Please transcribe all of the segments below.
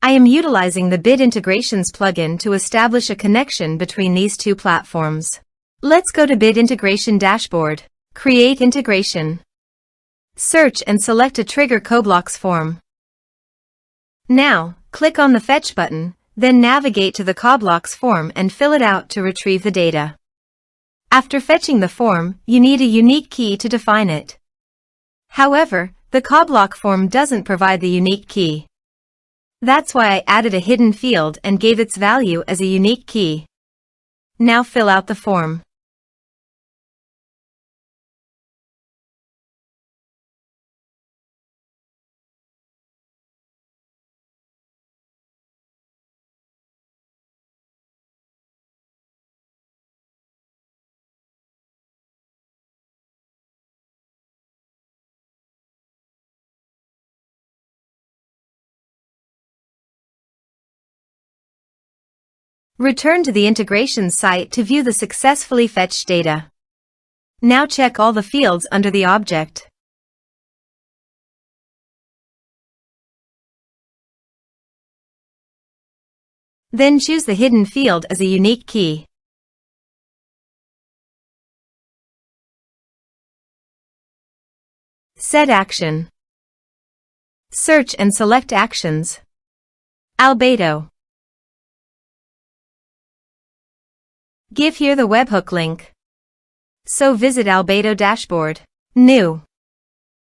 I am utilizing the Bit Integrations plugin to establish a connection between these two platforms. Let's go to Bit Integration Dashboard. Create integration. Search and select a trigger CoBlocks form. Now, click on the Fetch button, then navigate to the CoBlocks form and fill it out to retrieve the data. After fetching the form, you need a unique key to define it. However, the CoBlock form doesn't provide the unique key. That's why I added a hidden field and gave its value as a unique key. Now fill out the form. Return to the integration site to view the successfully fetched data. Now check all the fields under the object. Then choose the hidden field as a unique key. Set action. Search and select actions. Albato. Give here the webhook link. So visit Albato dashboard. New.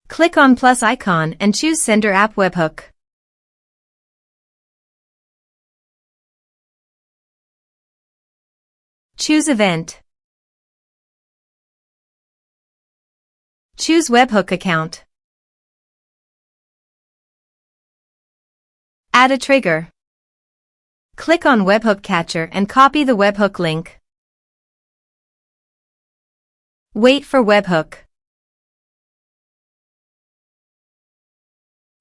Click on plus icon and choose Sender App Webhook. Choose Event. Choose Webhook Account. Add a trigger. Click on Webhook Catcher and copy the webhook link. Wait for webhook.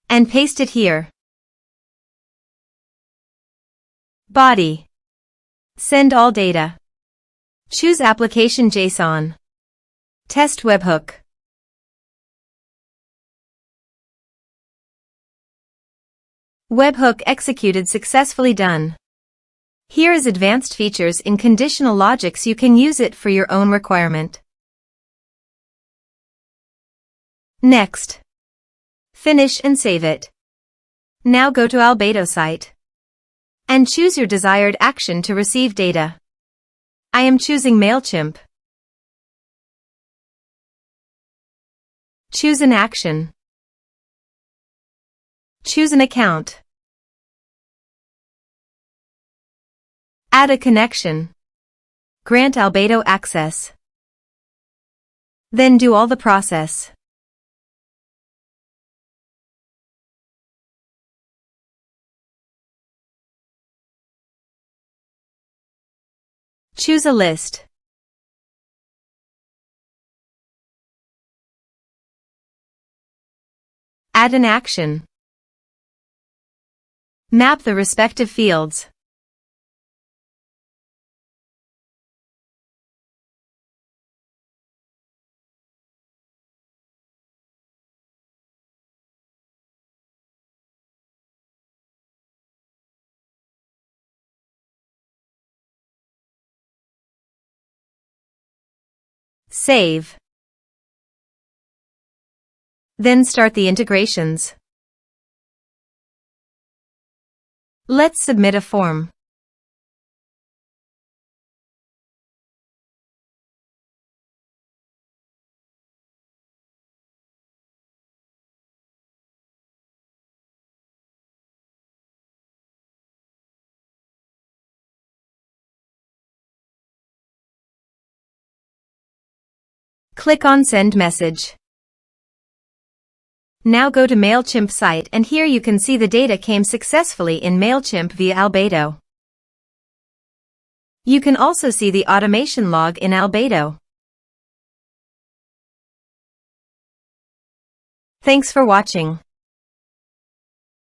And paste it here. Body. Send all data. Choose Application JSON. Test webhook. Webhook executed successfully done. Here is advanced features in conditional logics. You can use it for your own requirement. Next. Finish and save it. Now go to Albato site. And choose your desired action to receive data. I am choosing MailChimp. Choose an action. Choose an account. Add a connection. Grant Albato access. Then do all the process. Choose a list. Add an action. Map the respective fields. Save. Then start the integrations. Let's submit a form. Click on Send Message. Now go to MailChimp site and here you can see the data came successfully in MailChimp via Albato. You can also see the automation log in Albato. Thanks for watching.